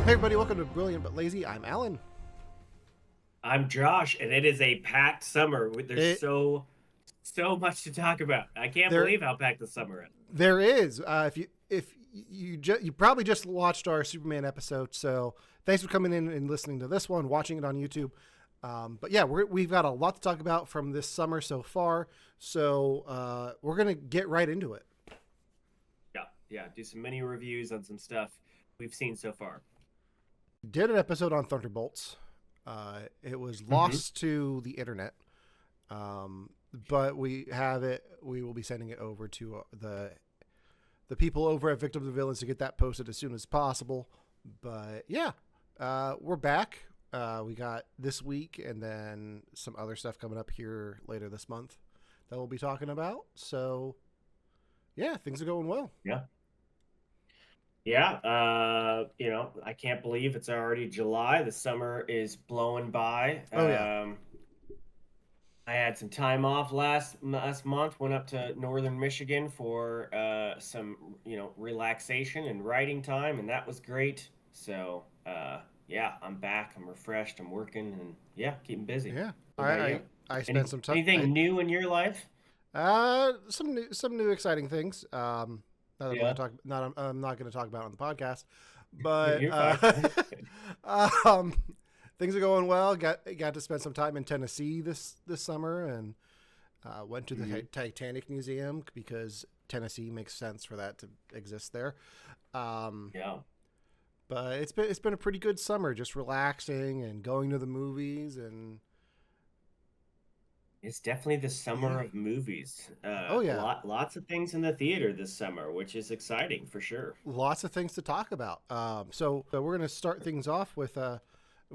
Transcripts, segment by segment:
everybody, welcome to Brilliant But Lazy. I'm Alan. I'm Josh, and it is a packed summer. There's It so much to talk about. I can't there believe how packed the summer is. there is. You probably just watched our Superman episode, so thanks for coming in and listening to this one, watching it on YouTube. But yeah, we've got a lot to talk about from this summer so far, so we're gonna get right into it. Yeah. Do some mini reviews on some stuff we've seen so far. Did an episode on Thunderbolts. It was Mm-hmm. lost to the internet, but we have it. We will be sending it over to the people over at Victims of Villains to get that posted as soon as possible. But yeah, we're back. We got this week and then some other stuff coming up here later this month that we'll be talking about. So yeah, things are going well. Yeah. Yeah. I can't believe it's already July. The summer is blowing by. Oh yeah, I had some time off last month. Went up to northern Michigan for some relaxation and writing time, and that was great. So yeah, I'm back. I'm refreshed. I'm working, and yeah, keeping busy. yeah. What about you? I spent Any some time. anything new in your life? Some new exciting things. Not that we're gonna Yeah, talk. Not I'm not gonna talk about it on the podcast, but you're fine. um, things are going well. Got to spend some time in Tennessee this summer and went to the Hmm. Titanic Museum because Tennessee makes sense for that to exist there. Um, Yeah. but it's been a pretty good summer, just relaxing and going to the movies and It's definitely the summer yeah. of movies. Oh yeah, Lots of things in the theater this summer, which is exciting for sure. lots of things to talk about. So we're gonna start things off with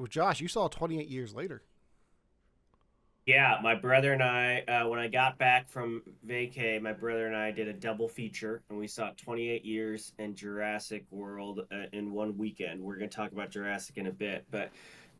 Josh. You saw 28 years later. Yeah, my brother and I, when I got back from vacay, my brother and I did a double feature, and we saw 28 Years and Jurassic World in one weekend. We're going to talk about Jurassic in a bit, but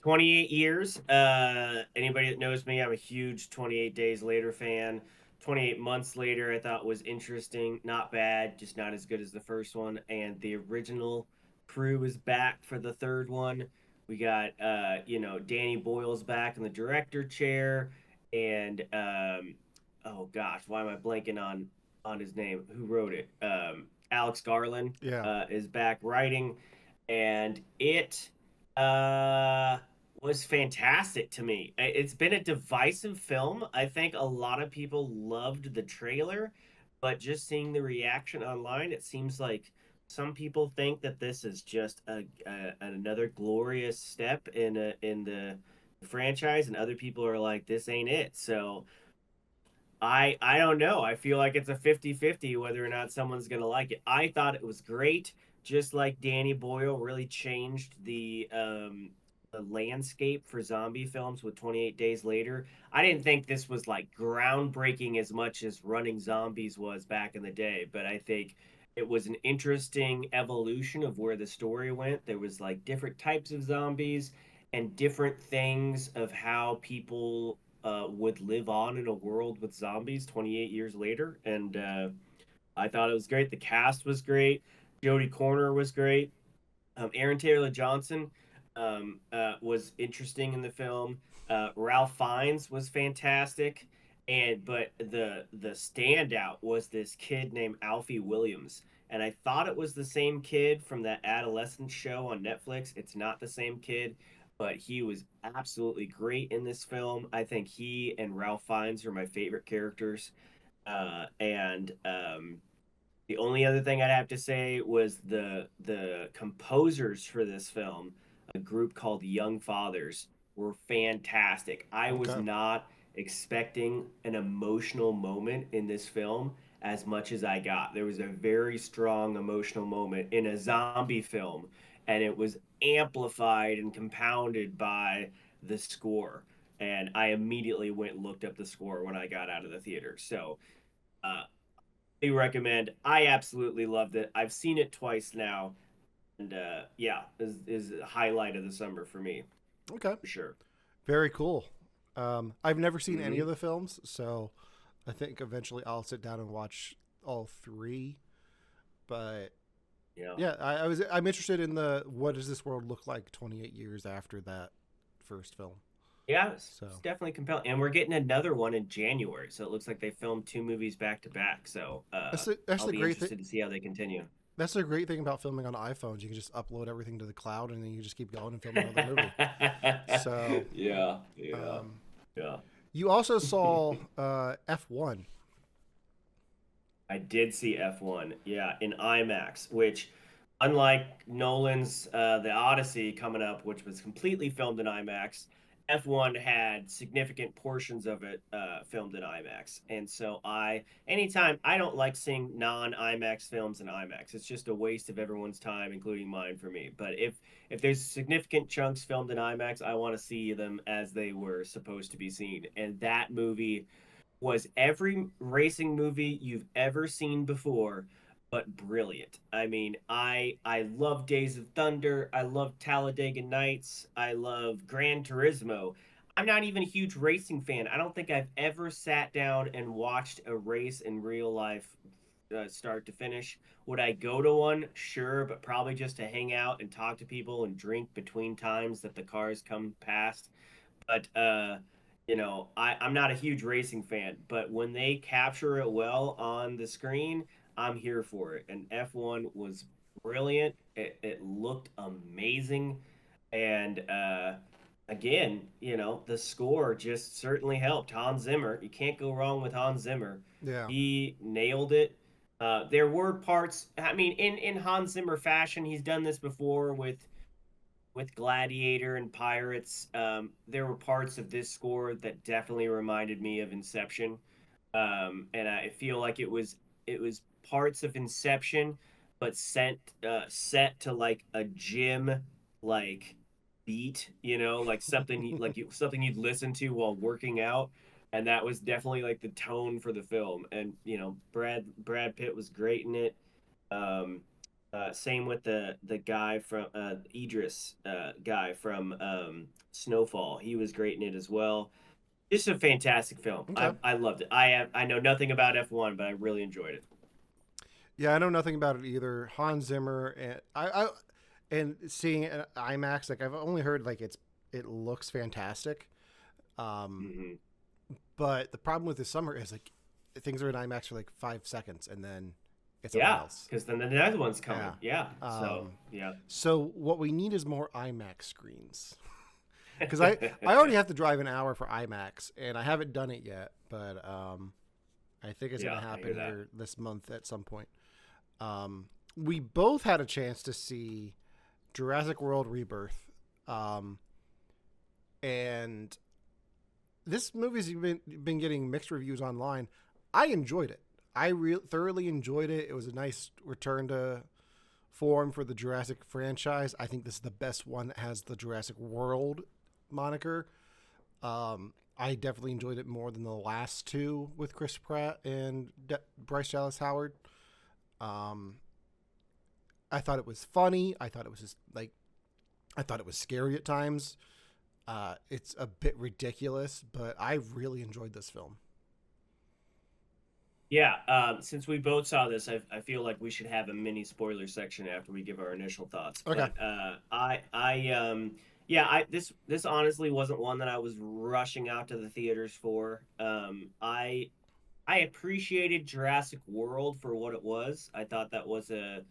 28 Years, anybody that knows me, I'm a huge 28 Days Later fan. 28 Months Later, I thought was interesting, not bad, just not as good as the first one. And the original crew is back for the third one. We got, Danny Boyle's back in the director chair, and oh gosh, why am I blanking on his name? Who wrote it? Alex Garland Yeah. is back writing, and it uh, was fantastic to me. It's been a divisive film. I think a lot of people loved the trailer, but just seeing the reaction online, it seems like some people think that this is just another glorious step in the franchise, and other people are like, this ain't it. So I don't know. I feel like it's a 50-50 whether or not someone's going to like it. I thought it was great, just like Danny Boyle really changed the landscape for zombie films with 28 Days Later. I didn't think this was like groundbreaking as much as Running Zombies was back in the day, but I think it was an interesting evolution of where the story went. There was like different types of zombies and different things of how people would live on in a world with zombies 28 years later. And I thought it was great. The cast was great. Jodie Corner was great. Aaron Taylor Johnson was interesting in the film. Ralph Fiennes was fantastic. But the standout was this kid named Alfie Williams. And I thought it was the same kid from that adolescent show on Netflix. It's not the same kid, but he was absolutely great in this film. I think he and Ralph Fiennes are my favorite characters. And The only other thing I'd have to say was the composers for this film, a group called Young Fathers, were fantastic. I was Okay. not expecting an emotional moment in this film as much as I got. There was a very strong emotional moment in a zombie film, and it was amplified and compounded by the score. And I immediately went and looked up the score when I got out of the theater. So, uh, recommend. I absolutely loved it. I've seen it twice now, and yeah, is a highlight of the summer for me Okay. for sure. Very cool. I've never seen any of Hmm. the films, so I think eventually I'll sit down and watch all three. But Yeah. Yeah, I'm interested in the what does this world look like 28 years after that first film. Yeah, So it's definitely compelling. And we're getting another one in January. So it looks like they filmed two movies back to back. So that's I'll the be great thing. interested to see how they continue. That's the great thing about filming on iPhones. You can just upload everything to the cloud, and then you just keep going and film another movie. So, Yeah, yeah, um, yeah. you also saw F1. I did see F1, yeah, in IMAX, which, unlike Nolan's The Odyssey coming up, which was completely filmed in IMAX, F1 had significant portions of it filmed in IMAX. And so anytime, I don't like seeing non-IMAX films in IMAX. It's just a waste of everyone's time, including mine for me. But if there's significant chunks filmed in IMAX, I want to see them as they were supposed to be seen. And that movie was every racing movie you've ever seen before, but brilliant. I mean, I love Days of Thunder, I love Talladega Nights, I love Gran Turismo. I'm not even a huge racing fan. I don't think I've ever sat down and watched a race in real life, start to finish. Would I go to one? Sure, but probably just to hang out and talk to people and drink between times that the cars come past. But I'm not a huge racing fan, but when they capture it well on the screen, I'm here for it. And F1 was brilliant. It looked amazing. And again, the score just certainly helped. Hans Zimmer, you can't go wrong with Hans Zimmer. Yeah, He nailed it. There were parts, I mean, in Hans Zimmer fashion, he's done this before with Gladiator and Pirates. There were parts of this score that definitely reminded me of Inception, and I feel like it was parts of Inception, but set to like a gym like beat, like something you'd listen to while working out. And that was definitely like the tone for the film. And Brad Pitt was great in it. Um, Same with the guy from Idris guy from Snowfall. He was great in it as well. Just a fantastic film. okay. I loved it. I know nothing about F1, but I really enjoyed it. Yeah, I know nothing about it either. Hans Zimmer and and seeing it in IMAX, like I've only heard like it looks fantastic. Um, Hmm. but the problem with this summer is like things are in IMAX for like 5 seconds, and then it's something Yeah, else. because then the other one's coming. Yeah. Yeah. So Um, yeah. so what we need is more IMAX screens. Because I already have to drive an hour for IMAX, and I haven't done it yet, but I think it's going Yeah, to I hear happen that. here this month at some point. We both had a chance to see Jurassic World Rebirth, um, and this movie's been getting mixed reviews online. I enjoyed it. Thoroughly enjoyed it. It was a nice return to form for the Jurassic franchise. I think this is the best one that has the Jurassic World moniker. I definitely enjoyed it more than the last two with Chris Pratt and Bryce Dallas Howard. Um, I thought it was funny. I thought it was just like I thought it was scary at times. It's a bit ridiculous, but I really enjoyed this film. Yeah, since we both saw this, I feel like we should have a mini spoiler section after we give our initial thoughts. Okay. But yeah, this honestly wasn't one that I was rushing out to the theaters for. I appreciated Jurassic World for what it was. I thought that was a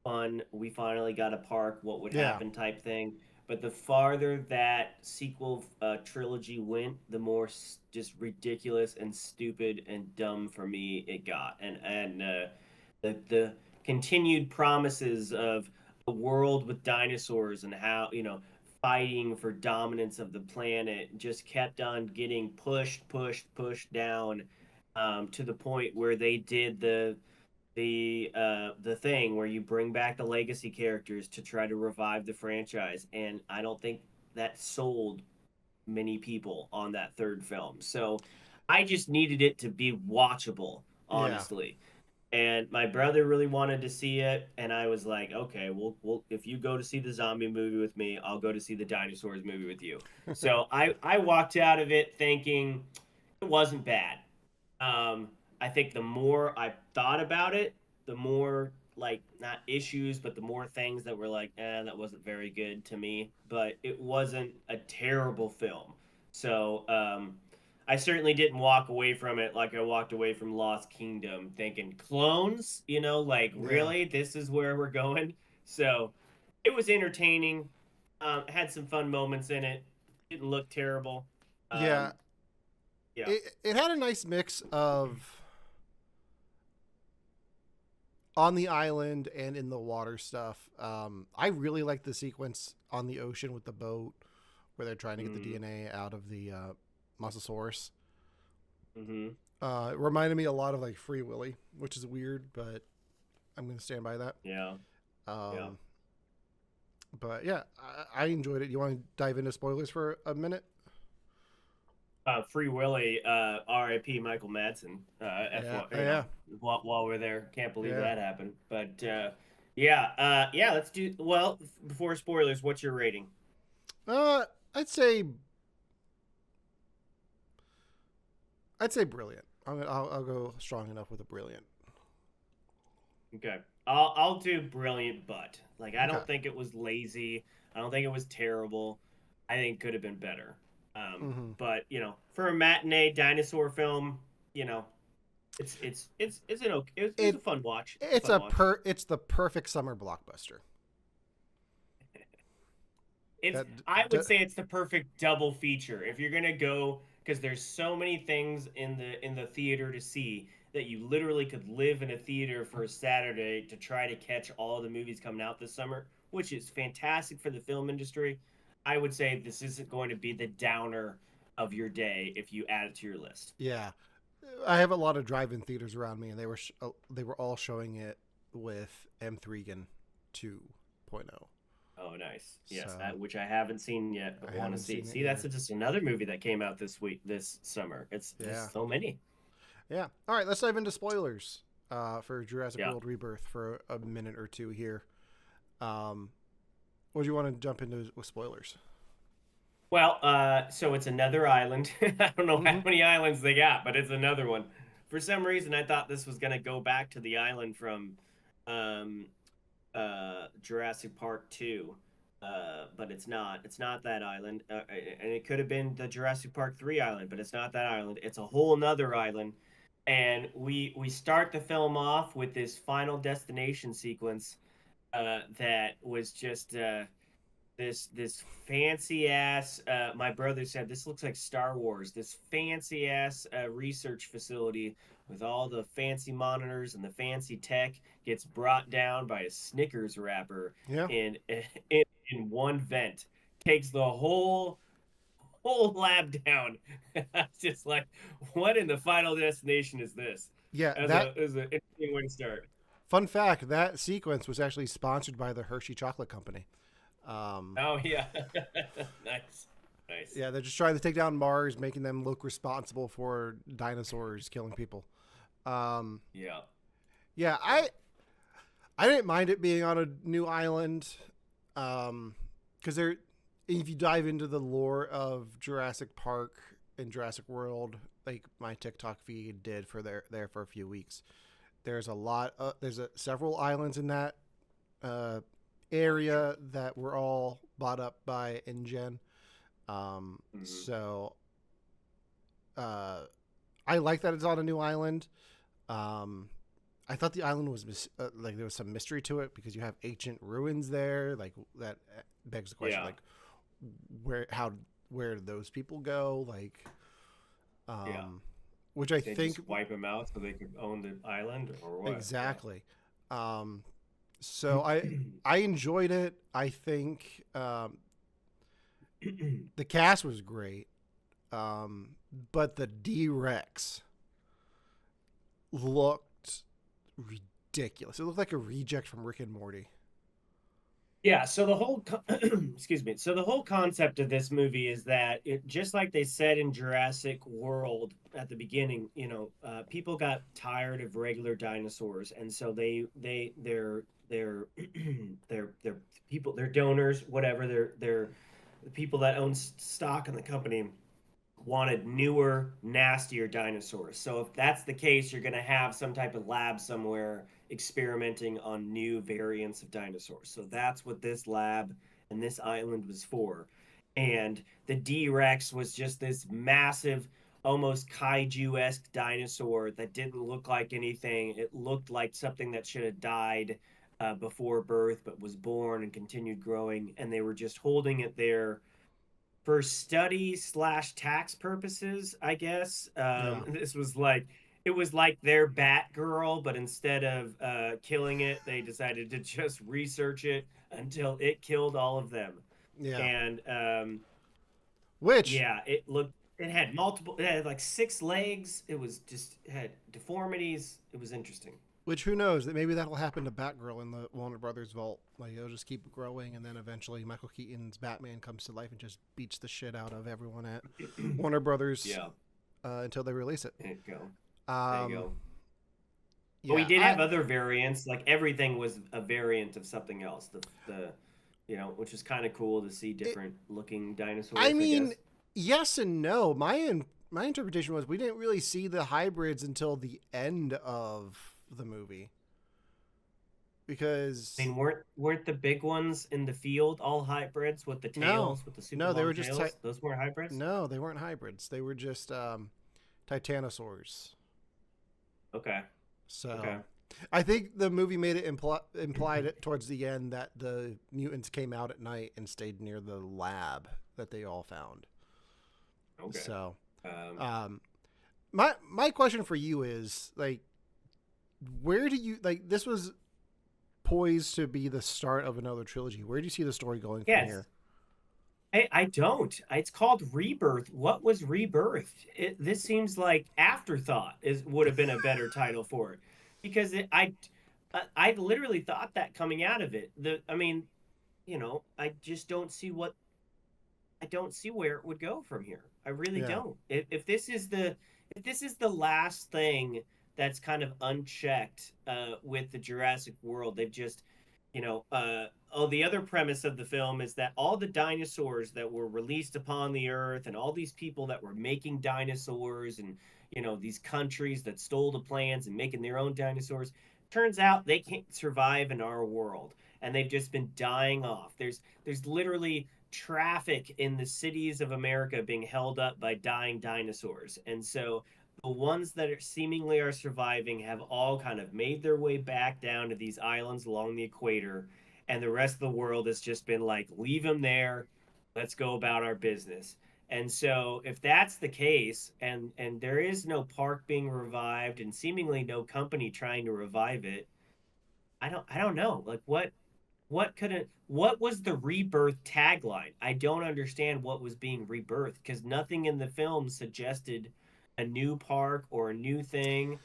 fun, we finally got a park, what would Yeah. happen type thing. But the farther that sequel trilogy went, the more just ridiculous and stupid and dumb for me it got. And the continued promises of a world with dinosaurs and how fighting for dominance of the planet just kept on getting pushed down, to the point where they did the thing where you bring back the legacy characters to try to revive the franchise, and I don't think that sold many people on that third film. So I just needed it to be watchable, Yeah. honestly. And my brother really wanted to see it, and I was like, okay, we'll if you go to see the zombie movie with me, I'll go to see the dinosaurs movie with you. So I walked out of it thinking it wasn't bad. I think the more I thought about it, the more like not issues, but the more things that were like, that wasn't very good to me. But it wasn't a terrible film. So I certainly didn't walk away from it like I walked away from Lost Kingdom, thinking clones. Like Yeah. really, this is where we're going. So it was entertaining. Had some fun moments in it. Didn't look terrible. Yeah. Um, yeah. It had a nice mix of on the island and in the water stuff. I really like the sequence on the ocean with the boat where they're trying to get the Mm, DNA out of the Mosasaurus. mm-hmm. It reminded me a lot of like Free Willy, which is weird, but I'm going to stand by that. Yeah. Yeah. Um, but yeah, I enjoyed it. You want to dive into spoilers for a minute? Free Willy, R.I.P. Michael Madsen. Yeah, F1, yeah, while we're there, can't believe yeah. that happened. But yeah. Let's do. Well, before spoilers, what's your rating? Uh, I'd say I'd say brilliant. I'll go strong enough with a brilliant. Okay, I'll do brilliant, but like I Okay. don't think it was lazy. I don't think it was terrible. I think it could have been better. Mm-hmm. But for a matinee dinosaur film, you know, it's an okay. It was a It fun watch. It's a it's fun a watch. it's the perfect summer blockbuster. It's That I d- would say it's the perfect double feature if you're gonna go, because there's so many things in the theater to see that you literally could live in a theater for a Saturday to try to catch all the movies coming out this summer, which is fantastic for the film industry. I would say this isn't going to be the downer of your day if you add it to your list. yeah, I have a lot of drive-in theaters around me, and they were all showing it with M3gan 2.0. Oh, nice. Yes, So which I haven't seen yet, I but want to haven't see. seen it See, that's either. just another movie that came out this summer. It's Yeah, just so many. yeah. All right, let's dive into spoilers for Jurassic Yeah. World Rebirth for a minute or two here. Um, what do you want to jump into with spoilers? Well, so it's another island. I don't know how Mm-hmm. many islands they got, but it's another one. For some reason, I thought this was gonna go back to the island from um, Jurassic Park 2, but it's not. It's not that island, and it could have been the Jurassic Park 3 island, but it's not that island. It's a whole nother island, and we start the film off with this final destination sequence that was just. This fancy ass my brother said this looks like Star Wars, this fancy ass research facility with all the fancy monitors and the fancy tech gets brought down by a Snickers wrapper Yeah, in one vent, takes the whole lab down. It's just like, what in the Final Destination is this? yeah. As That an interesting way to start. fun fact that sequence was actually sponsored by the Hershey Chocolate Company. Um, Oh yeah. Nice. Nice. yeah, they're just trying to take down Mars, making them look responsible for dinosaurs killing people. Um, Yeah. yeah, I didn't mind it being on a new island, because there, if you dive into the lore of Jurassic Park and Jurassic World, like my TikTok feed did for there for a few weeks, there's a lot. Several islands in that uh, area that were all bought up by InGen. Mhm. So uh, I like that it's on a new island. Um, I thought the island was like there was some mystery to it because you have ancient ruins there. Like that begs the question, Yeah. like where how where did those people go? Like, Yeah. um, which I They think just wipe them out so they could own the island or what? Yeah. exactly. Um, so I enjoyed it. I think the cast was great, but the D Rex looked ridiculous. It looked like a reject from Rick and Morty. Yeah, so the whole excuse me. So the whole concept of this movie is that it just like they said in Jurassic World at the beginning, people got tired of regular dinosaurs, and so they're they're people, they're donors, whatever, they're the people that own stock in the company wanted newer, nastier dinosaurs. So if that's the case, you're going to have some type of lab somewhere experimenting on new variants of dinosaurs. So that's what this lab and this island was for. And the D-Rex was just this massive, almost kaiju-esque dinosaur that didn't look like anything. It looked like something that should have died before birth, but was born and continued growing. And they were just holding it there for study slash tax purposes, I guess. Yeah. This was like it was like their Batgirl, but instead of killing it, they decided to just research it until it killed all of them. Yeah. And Which yeah, it had multiple, it had like 6 legs. It was just it had deformities. It was interesting. who knows that maybe that'll happen to Batgirl in the Warner Brothers vault. Like it'll just keep growing, and then eventually Michael Keaton's Batman comes to life and just beats the shit out of everyone at Warner Brothers Yeah, until they release it. there you go. There you Um, go. But we yeah, did have other variants. Like everything was a variant of something else. The which is kind of cool to see it, different looking I dinosaurs, I mean, guess. yes and no. My interpretation was we didn't really see the hybrids until the end of the movie I because mean, weren't the big ones in the field all hybrids with the no, tails, with the super no, they were long just tails? Those weren't hybrids? no, they weren't hybrids. They were just titanosaurs. Okay. Okay. So I think the movie made it implied it towards the end that the mutants came out at night and stayed near the lab that they all found. Okay. So, Um, my question for you is like, where do you like this was poised to be the start of another trilogy? Where do you see the story going from yes. here? I don't. It's called Rebirth. What was Rebirth? This seems like Afterthought is would have been a better title for it, because I literally thought that coming out of it. I mean, I just don't see what I don't see where it would go from here. I really Yeah, don't. If this is the last thing that's kind of unchecked with the Jurassic World, they've just, the other premise of the film is that all the dinosaurs that were released upon the Earth and all these people that were making dinosaurs and these countries that stole the plans and making their own dinosaurs, turns out they can't survive in our world and they've just been dying off. There's literally traffic in the cities of America being held up by dying dinosaurs. And so the ones that are seemingly are surviving have all kind of made their way back down to these islands along the equator. And the rest of the world has just been like, leave them there. Let's go about our business. And so if that's the case, and there is no park being revived and seemingly no company trying to revive it, I don't know. Like what was the Rebirth tagline? I don't understand what was being rebirthed because nothing in the film suggested a new park or a new thing.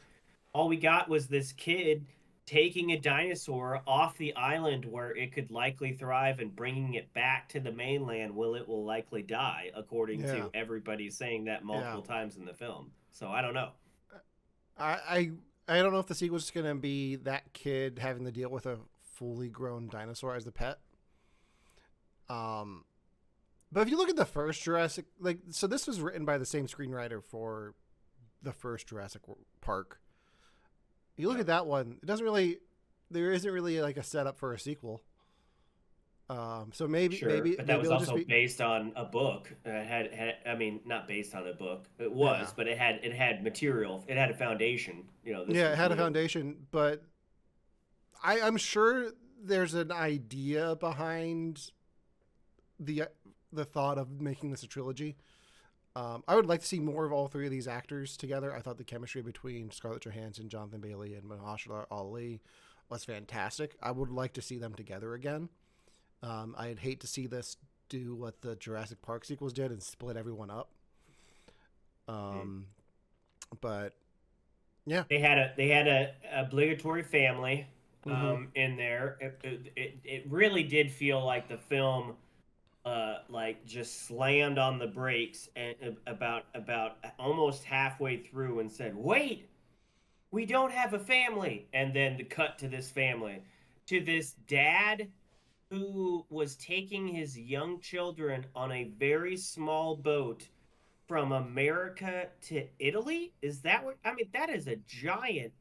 All we got was this kid taking a dinosaur off the island where it could likely thrive and bringing it back to the mainland where it will likely die, according yeah, to everybody saying that yeah. multiple times in the film. So I don't know. I I don't know if the sequel is gonna be that kid having to deal with a fully grown dinosaur as the pet. Um, but if you look at the first Jurassic, like, so this was written by the same screenwriter for the first Jurassic Park. You look Yeah. at that one; it doesn't really, there isn't really like a setup for a sequel. So maybe Sure, but that maybe was it'll just also be based on a book. I mean, not based on a book. It yeah was, but it had material. It had a foundation. This yeah it was had a new. foundation, but I'm sure there's an idea behind the the thought of making this a trilogy. I would like to see more of all three of these actors together. I thought the chemistry between Scarlett Johansson, Jonathan Bailey, and Mahershala Ali was fantastic. I would like to see them together again. I'd hate to see this do what the Jurassic Park sequels did and split everyone up. Mm. Um, but yeah, They had a obligatory family mm-hmm. in there. It really did feel like the film like just slammed on the brakes and about almost halfway through and said, "Wait, we don't have a family," and then the cut to this family, to this dad who was taking his young children on a very small boat from America to Italy. Is that what I mean? That is a giant.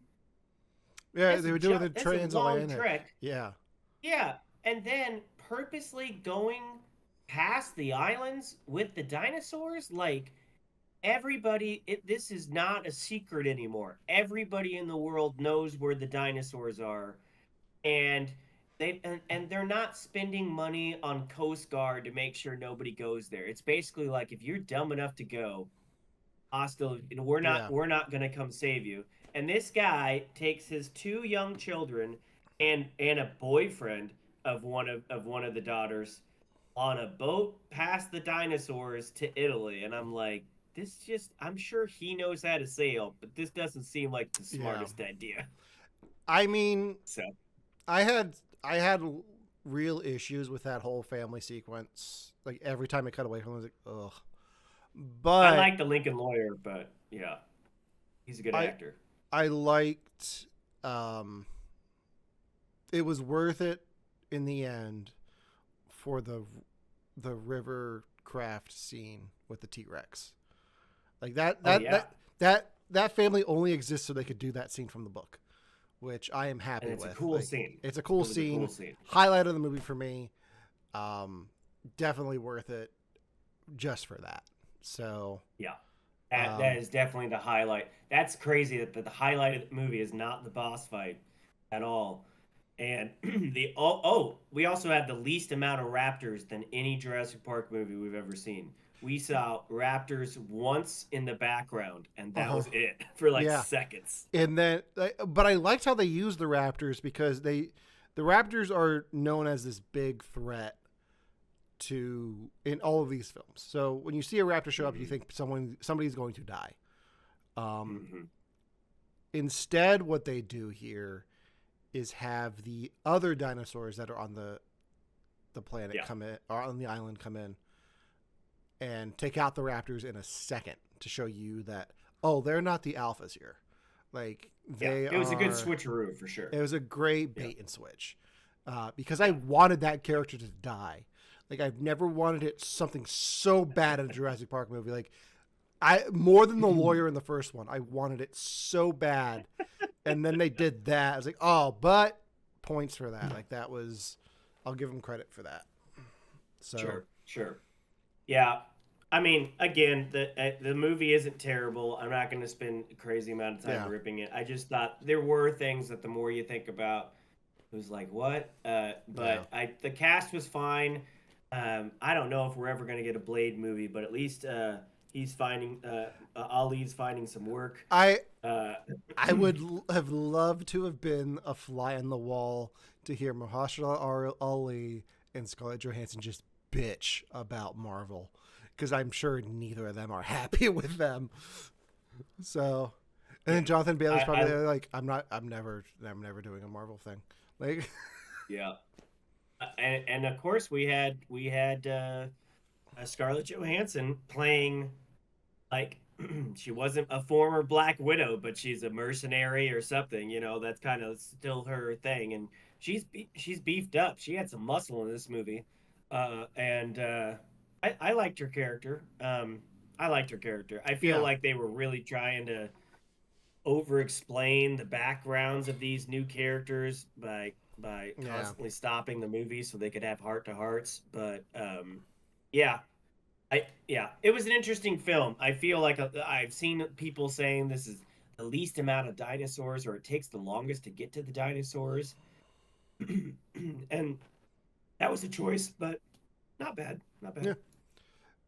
Yeah, they were doing the That's a long transatlantic. trek. Yeah. Yeah, and then purposely going past the islands with the dinosaurs, like everybody this is not a secret anymore. Everybody in the world knows where the dinosaurs are, and and they're not spending money on Coast Guard to make sure nobody goes there. It's basically like if you're dumb enough to go, hostile, Yeah. we're not going to come save you. And this guy takes his two young children and a boyfriend of one of the daughters on a boat past the dinosaurs to Italy. And I'm like, this just I'm sure he knows how to sail, but this doesn't seem like the Yeah. smartest idea. I mean, So I had I had real issues with that whole family sequence. Like every time it cut away from, it, I was like, ugh. I But like the Lincoln Lawyer, but yeah, he's a good I actor. I liked. Um, it was worth it in the end for the river craft scene with the T Rex. Like Oh yeah, that family only exists so they could do that scene from the book, which I am happy and it's a with. cool Like, scene. it's a It cool was a cool scene. scene. Highlight of the movie for me. Um, Definitely worth it just for that. So, Yeah. That um, is definitely the highlight. That's crazy that the highlight of the movie is not the boss fight at all. And we also had the least amount of raptors than any Jurassic Park movie we've ever seen. We saw raptors once in the background, and that uh-huh. was it for like Yeah. seconds. And then, but I liked how they used the Raptors because the Raptors are known as this big threat to in all of these films. So when you see a raptor show up, you Hmm. think somebody's going to die. Um, Hmm. Instead, what they do here is have the other dinosaurs that are on the planet Yeah. come in or on the island come in and take out the raptors in a second to show you that, oh, they're not the alphas here. Like Yeah. they It was a good are. switcheroo for sure. It was a great Yeah. bait and switch because I Yeah. wanted that character to die. Like I've never wanted it something so bad in a Jurassic Park movie. Like I more than the lawyer in the first one, I wanted it so bad, and then they did that. I was like, oh, but points for that. Like that was, I'll give them credit for that. So Sure. Sure. Yeah, I mean, again, the movie isn't terrible. I'm not going to spend a crazy amount of time yeah, ripping it. I just thought there were things that the more you think about, it was like what? yeah, But the cast was fine. I don't know if we're ever going to get a Blade movie, but at least he's finding Ali's finding some work. I Uh, I would have loved to have been a fly on the wall to hear Mahershala Ali and Scarlett Johansson just bitch about Marvel because I'm sure neither of them are happy with them. So, and yeah, then Jonathan Bailey's probably I like, I'm never doing a Marvel thing. Like, yeah, and of course we had Scarlett Johansson playing like she wasn't a former Black Widow, but she's a mercenary or something. You know, that's kind of still her thing, and she's beefed up. She had some muscle in this movie, and I liked her character. I liked her character. I feel yeah, like they were really trying to over-explain the backgrounds of these new characters by yeah, constantly stopping the movie so they could have heart-to-hearts. But yeah, yeah, it was an interesting film. I feel like I've seen people saying this is the least amount of dinosaurs, or it takes the longest to get to the dinosaurs, and that was a choice, but not bad, not yeah. bad.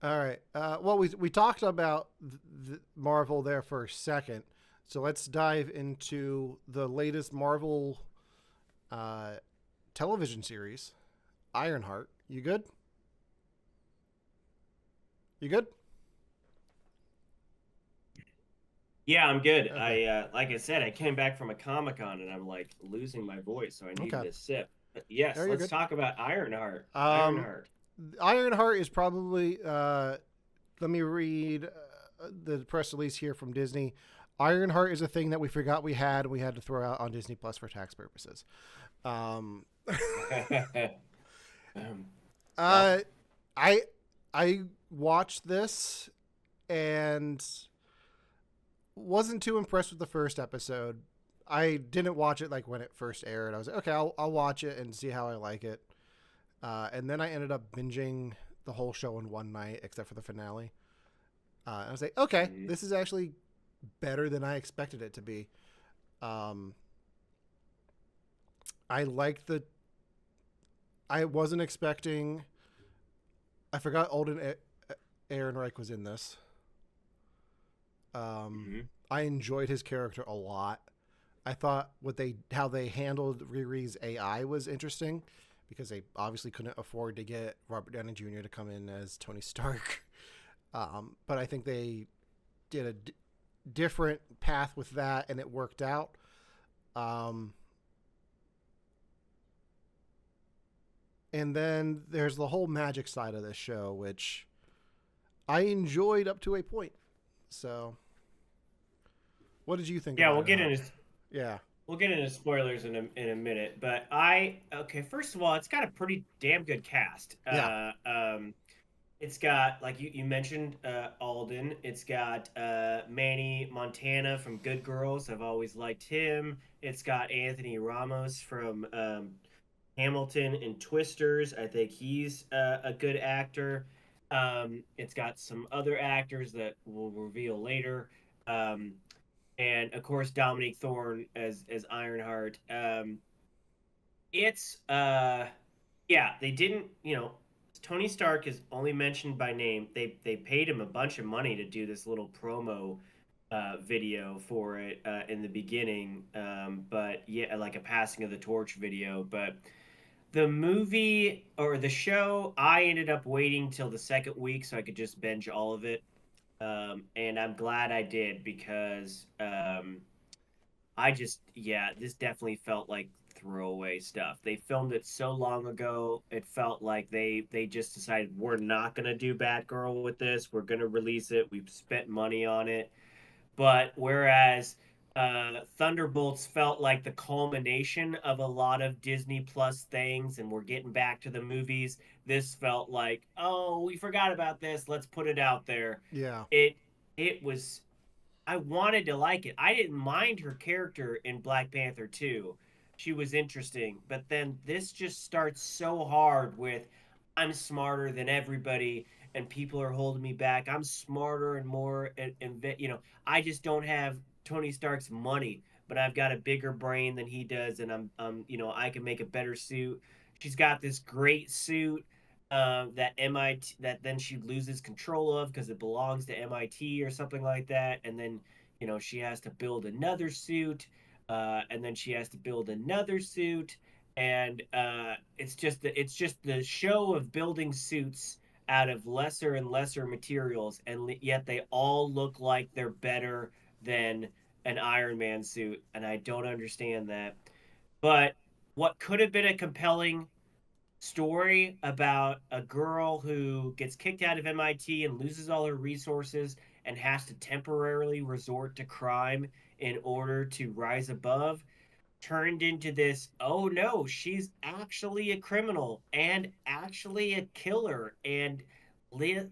All right. Well, we talked about Marvel there for a second, so let's dive into the latest Marvel uh, television series, Ironheart. You good? You good? Yeah, I'm good. Okay. Like I said, I came back from a Comic Con and I'm like losing my voice, so I Okay. needed a sip. But yes, Oh, you're let's good. talk about Ironheart. Um, Ironheart. Ironheart is probably. Let me read the press release here from Disney. Ironheart is a thing that we forgot we had. We had to throw out on Disney Plus for tax purposes. Um, um, well, uh, I I watched this and wasn't too impressed with the first episode. I didn't watch it like when it first aired. I was like, okay, I'll watch it and see how I like it. And then I ended up binging the whole show in one night, except for the finale. I was like, okay, Mhm. this is actually better than I expected it to be. Um, I like the. I wasn't expecting. I forgot Alden Ehrenreich was in this. Um, Mhm. I enjoyed his character a lot. I thought how they handled Riri's AI was interesting because they obviously couldn't afford to get Robert Downey Jr. to come in as Tony Stark. But I think they did a different path with that, and it worked out. Um, and then there's the whole magic side of this show, which I enjoyed up to a point. So, what did you think of Yeah, Ironheart? Yeah, we'll get into spoilers in a minute, but I okay. First of all, it's got a pretty damn good cast. yeah, It's got like you mentioned Alden. It's got Manny Montana from Good Girls. I've always liked him. It's got Anthony Ramos from Hamilton and Twisters. I think he's a good actor. It's got some other actors that we'll reveal later. Um, and of course Dominique Thorne as Ironheart. It's yeah, they didn't, Tony Stark is only mentioned by name. They paid him a bunch of money to do this little promo video for it in the beginning, but yeah, like a passing of the torch video. But the movie or the show, I ended up waiting till the second week so I could just binge all of it, and I'm glad I did because yeah, this definitely felt like throwaway stuff. They filmed it so long ago. It felt like they just decided we're not gonna do Batgirl with this. We're gonna release it. We've spent money on it. But whereas Thunderbolts felt like the culmination of a lot of Disney Plus things, and we're getting back to the movies. This felt like, oh, we forgot about this. Let's put it out there. yeah, It it was I wanted to like it. I didn't mind her character in Black Panther 2. She was interesting, but then this just starts so hard with I'm smarter than everybody and people are holding me back. I'm smarter and more and I just don't have Tony Stark's money, but I've got a bigger brain than he does and I can make a better suit. She's got this great suit that MIT that then she loses control of because it belongs to MIT or something like that, and then she has to build another suit, and then she has to build another suit, and it's just the show of building suits out of lesser and lesser materials, and yet they all look like they're better than an Iron Man suit, and I don't understand that. But what could have been a compelling story about a girl who gets kicked out of MIT and loses all her resources and has to temporarily resort to crime in order to rise above turned into this, oh no, she's actually a criminal and actually a killer and li-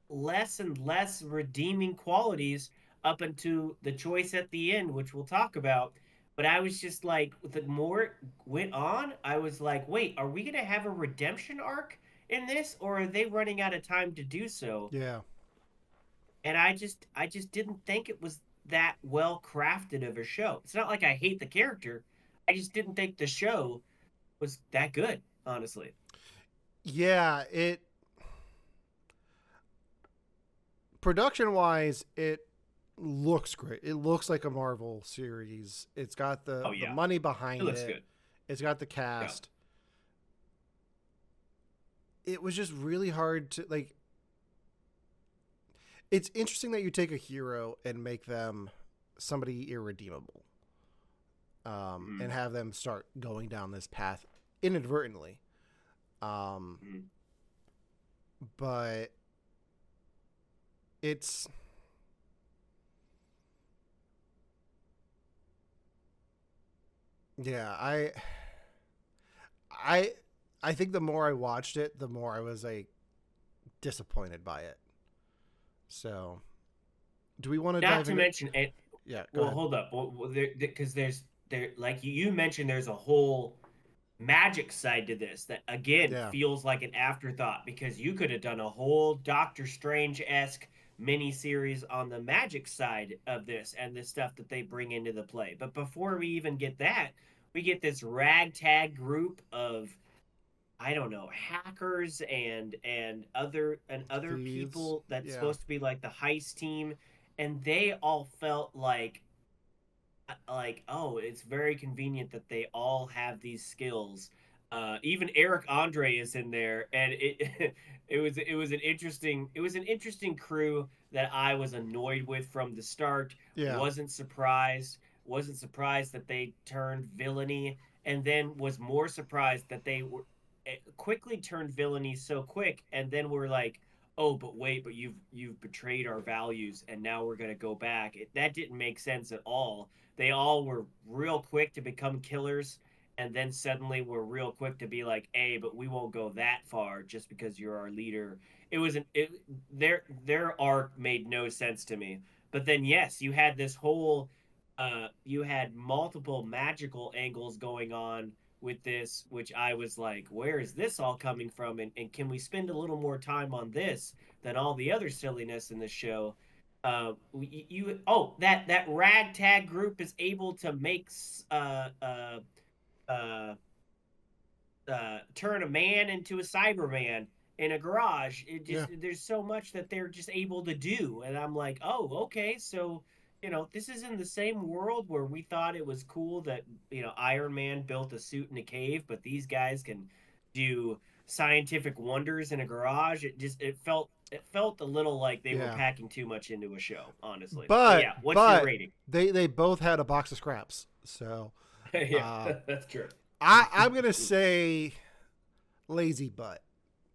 less and less redeeming qualities up into the choice at the end, which we'll talk about. But I was just like, the more it went on, I was like, wait, are we going to have a redemption arc in this, or are they running out of time to do so? yeah. And I just didn't think it was that well crafted of a show. It's not like I hate the character. I just didn't think the show was that good, honestly. Yeah, it production wise, it looks great. It looks like a Marvel series. It's got Oh the yeah, money it behind looks it. good. It's got the Yeah. cast. It was just really hard to like. It's interesting that you take a hero and make them somebody irredeemable, and Mm-hmm. have them start going down this path inadvertently. Um, Mm-hmm. but it's yeah. I I think the more I watched it, the more I was like disappointed by it. So Do we want to Not dive to into? mention it. Yeah, go Well, ahead. hold up. Well, because there like you mentioned, there's a whole magic side to this that again Yeah, feels like an afterthought because you could have done a whole Doctor Strange-esque mini series on the magic side of this and the stuff that they bring into the play. But before we even get that, we get this ragtag group of, I don't know, hackers and other thieves. people that's Yeah, supposed to be like the heist team, and they all felt like, oh, it's very convenient that they all have these skills. Even Eric Andre is in there, and it it was an interesting crew that I was annoyed with from the start. yeah, Wasn't surprised that they turned villainy, and then was more surprised that they were quickly turned villainy so quick, and then we're like, oh, but wait, but you've betrayed our values, and now we're gonna go back. That didn't make sense at all. They all were real quick to become killers, and then suddenly were real quick to be like, hey, but we won't go that far just because you're our leader. It was an it, their arc made no sense to me. But then yes, you had multiple magical angles going on with this, which I was like, where is this all coming from? And can we spend a little more time on this than all the other silliness in the show? That ragtag group is able to make uh, turn a man into a Cyberman in a garage. It yeah. just there's so much that they're just able to do, and I'm like, oh, okay, so this is in the same world where we thought it was cool that Iron Man built a suit in a cave, but these guys can do scientific wonders in a garage. It felt a little like they were Yeah. packing too much into a show, honestly. But But yeah, what's your but rating? they both had a box of scraps. So Yeah, uh, that's true. I'm gonna say lazy butt.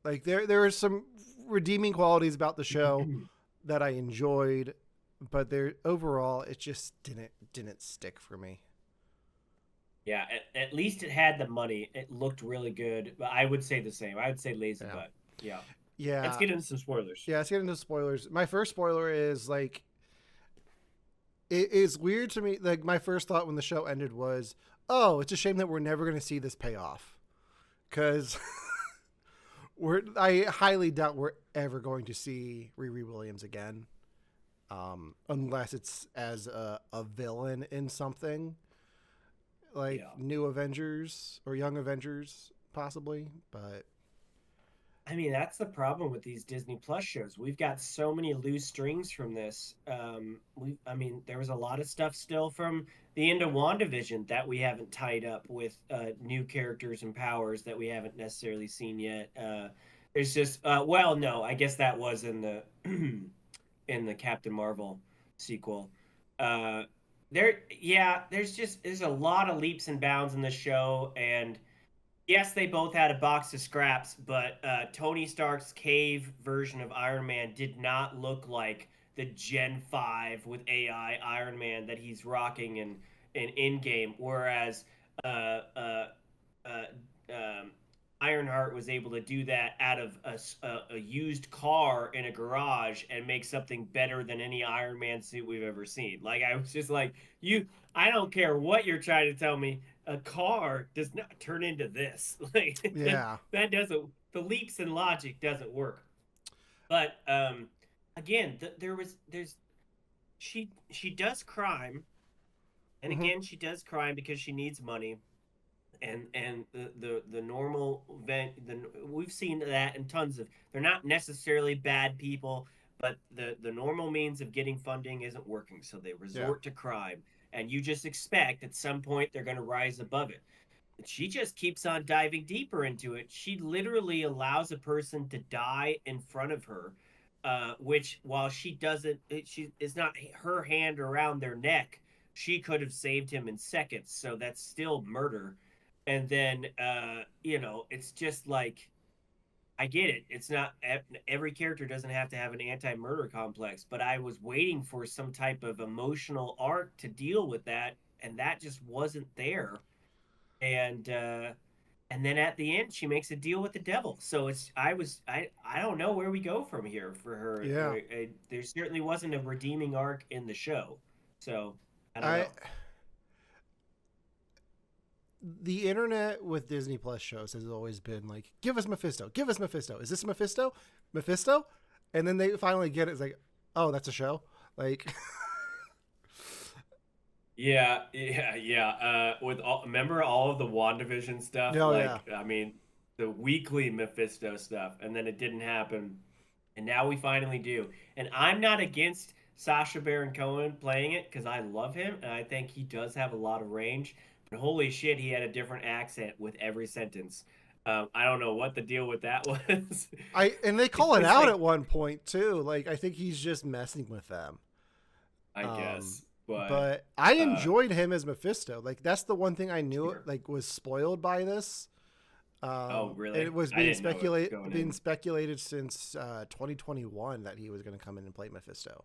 Like there are some redeeming qualities about the show that I enjoyed, but there overall it just didn't stick for me. Yeah, at least it had the money. It looked really good. But I would say the same. I would say lazy Yeah. butt. Yeah. Let's Yeah. get into some spoilers. Yeah, let's get into spoilers. My first spoiler is like it is weird to me. Like my first thought when the show ended was, "Oh, it's a shame that we're never going to see this payoff." Cuz I highly doubt we're ever going to see Riri Williams again. Unless it's as a villain in something like Yeah. New Avengers or Young Avengers, possibly. But I mean, that's the problem with these Disney Plus shows. We've got so many loose strings from this. I mean, there was a lot of stuff still from the end of WandaVision that we haven't tied up with new characters and powers that we haven't necessarily seen yet. There's just, well, no, I guess that was in the in the Captain Marvel sequel. Uh, there's a lot of leaps and bounds in the show, and yes, they both had a box of scraps, but Tony Stark's cave version of Iron Man did not look like the Gen 5 with AI Iron Man that he's rocking in Endgame, whereas uh, uh, uh, um, Ironheart was able to do that out of a used car in a garage and make something better than any Iron Man suit we've ever seen. Like, I was just like, I don't care what you're trying to tell me, a car does not turn into this. Like yeah. that doesn't the leaps in logic doesn't work. But again, there's she does crime, and Mm-hmm. again she does crime because she needs money, and the normal we've seen that in tons of, they're not necessarily bad people, but the normal means of getting funding isn't working, so they Yeah. resort to crime, and you just expect at some point they're going to rise above it. She just keeps on diving deeper into it. She literally allows a person to die in front of her, which, while she doesn't, she is not her hand around their neck. She could have saved him in seconds, so that's still murder. And then, it's just like, I get it. It's not every character doesn't have to have an anti-murder complex, but I was waiting for some type of emotional arc to deal with that, and that just wasn't there. And and then at the end she makes a deal with the devil. So I don't know where we go from here for her. Yeah. There certainly wasn't a redeeming arc in the show, so I don't I know. the internet with Disney Plus shows has always been like, give us Mephisto, give us Mephisto. Is this Mephisto? Mephisto? And then they finally get it. It's like, oh, that's a show. Like, Yeah, yeah, yeah. With all, remember all of the WandaVision stuff? oh yeah, Like, I mean, the weekly Mephisto stuff, and then it didn't happen, and now we finally do. And I'm not against Sacha Baron Cohen playing it because I love him and I think he does have a lot of range. But holy shit, he had a different accent with every sentence. I don't know what the deal with that was. and they It call it was out like, at one point too. Like, I think he's just messing with them. I Um, guess, but but I uh, enjoyed him as Mephisto. Like, that's the one thing I knew sure. like was spoiled by this. Oh, It really? was I didn't know it going being in. speculated since 2021 that he was going to come in and play Mephisto.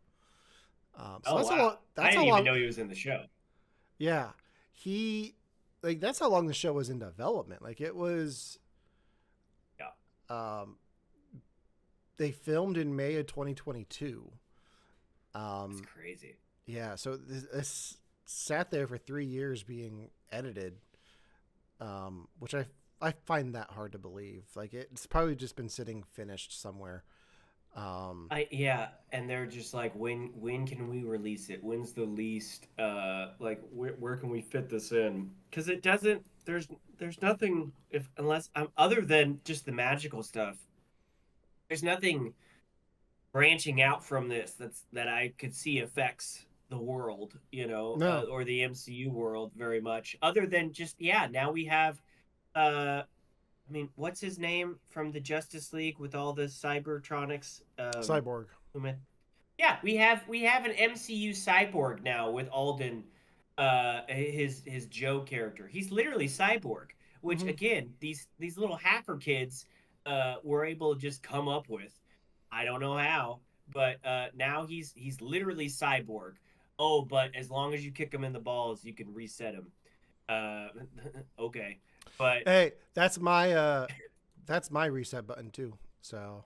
So Oh that's a wow, lot. I That's didn't how even long. know he was in the show. Yeah, he like that's how long the show was in development. Like, it was. Yeah, Um, they filmed in May of 2022. it's Um, crazy. yeah, so this sat there for 3 years being edited, which I find that hard to believe. Like, it's probably just been sitting finished somewhere. Um, I yeah, and they're just like, when can we release it? When's the least like where can we fit this in? Because it doesn't. There's nothing if unless other than just the magical stuff. There's nothing branching out from this that I could see affects the world, no, or the MCU world very much. Other than just yeah, now we have I mean, what's his name from the Justice League with all the Cybertronics? Cyborg. Who am Yeah, we have an MCU cyborg now with Alden, his Joe character. He's literally cyborg, which Hmm. again, these little hacker kids were able to just come up with. I don't know how, but now he's literally cyborg. Oh, but as long as you kick him in the balls, you can reset him. Uh, okay, but Hey, that's my reset button too. So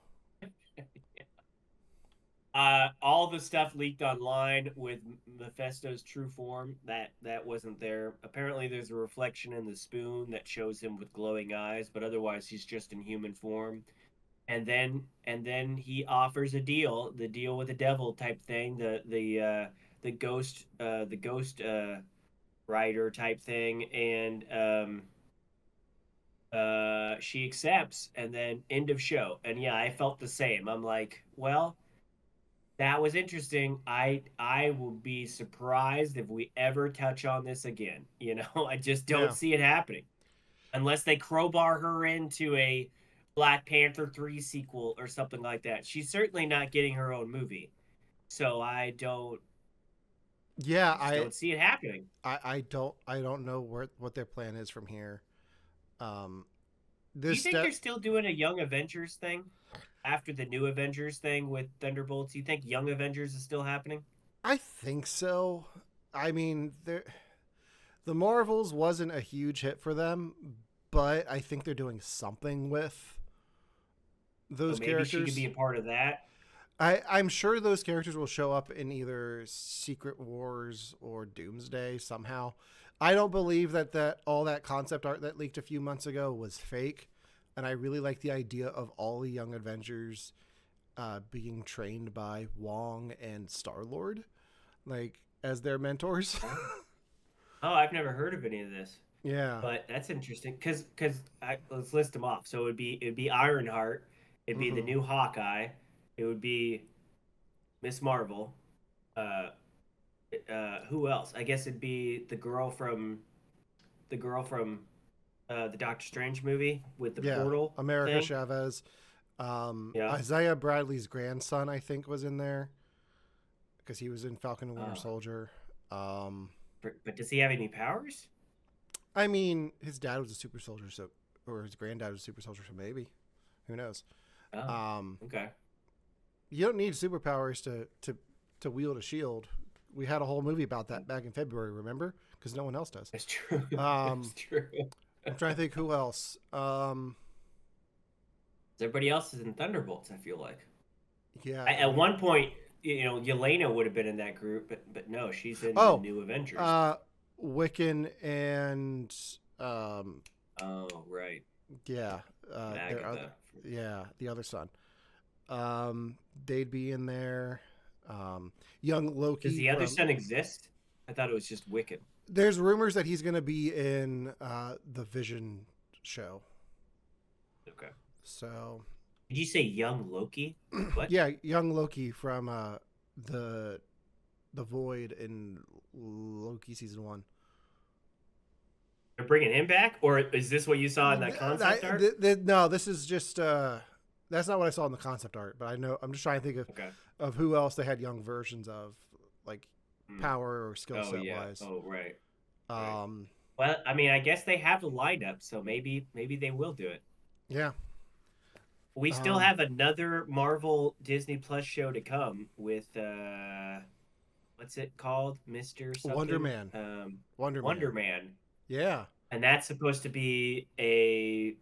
all the stuff leaked online with Mephisto's true form that wasn't there. Apparently, there's a reflection in the spoon that shows him with glowing eyes, but otherwise he's just in human form. And then he offers a deal, the deal with the devil type thing, the ghost rider type thing, and she accepts, and then end of show. And yeah, I felt the same. I'm like, well, that was interesting. I will be surprised if we ever touch on this again. I just don't yeah, see it happening unless they crowbar her into a Black Panther 3 sequel or something like that. She's certainly not getting her own movie. So yeah. I just don't see it happening. I don't know what their plan is from here. Um, Do you this think they're step. still doing a Young Avengers thing after the new Avengers thing with Thunderbolts? You think Young Avengers is still happening? I think so. I mean, the Marvels wasn't a huge hit for them, but I think they're doing something with So those maybe she could be characters. a part of that. I'm sure those characters will show up in either Secret Wars or Doomsday somehow. I don't believe that all that concept art that leaked a few months ago was fake, and I really like the idea of all the young Avengers being trained by Wong and Star Lord, like as their mentors. Oh. Oh, I've never heard of any of this. Yeah. But that's interesting because let's list them off. So it'd be Ironheart, it'd be the Hmm. new Hawkeye, it would be Miss Marvel. Uh, who else? I guess it'd be the girl from the Doctor Strange movie with the Yeah. portal America thing. Chavez. Yeah. Isaiah Bradley's grandson, I think, was in there because he was in Falcon and Winter Oh, Soldier. Um, but does he have any powers? I mean, his dad was a super soldier, so or his granddad was a super soldier, so maybe. Who knows? Oh, Um, okay. you don't need superpowers to wield a shield. We had a whole movie about that back in February, remember? Because no one else does. That's true. Um, That's true. I'm trying to think who else. Everybody else is in Thunderbolts, I feel like. Yeah. At one point, Yelena would have been in that group, but no, she's in the Oh, new Avengers. Wiccan and Oh, right. yeah, Agatha. the other son. They'd be in there. Young Loki. Does the other son exist? I thought it was just Wiccan. There's rumors that he's going to be in the Vision show. Okay. So. Did you say young Loki? What? Yeah, young Loki from the Void in Loki season 1. They're bringing him back, or is this what you saw in that concept art? No, this is just that's not what I saw in the concept art. But I'm just trying to think of who else they had young versions of, like power or skill set wise. Oh, right. Well, I mean, I guess they have the lineup, so maybe they will do it. Yeah. We still have another Marvel Disney Plus show to come with what's it called, Mr. something? Wonder Man. Wonder Man. Yeah. And that's supposed to be a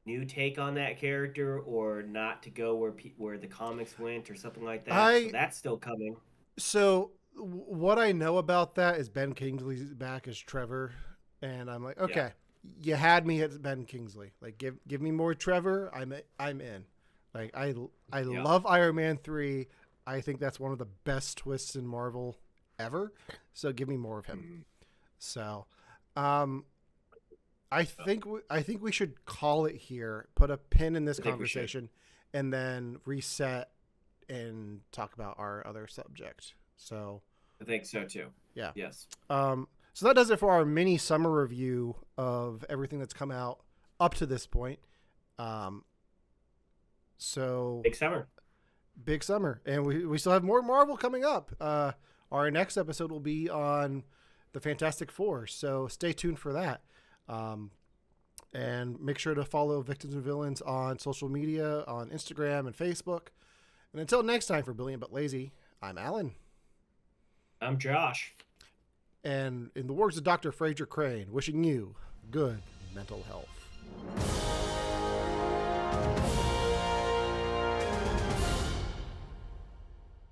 new take on that character, or not to go where the comics went, or something like that. So that's still coming. So what I know about that is Ben Kingsley's back as Trevor, and I'm like, okay, you had me at Ben Kingsley. Like, give me more Trevor. I'm in. Like, I love Iron Man 3. I think that's one of the best twists in Marvel ever. So give me more of him. So, I think we should call it here. Put a pin in this conversation, and then reset and talk about our other subject. So I think so too. Yeah. Yes. So that does it for our mini summer review of everything that's come out up to this point. So big summer, and we still have more Marvel coming up. Our next episode will be on the Fantastic Four, so stay tuned for that. And make sure to follow Victims and Villains on social media, on Instagram and Facebook. And until next time, for Brilliant But Lazy, I'm Alan. I'm Josh. And in the words of Dr. Fraser Crane, wishing you good mental health.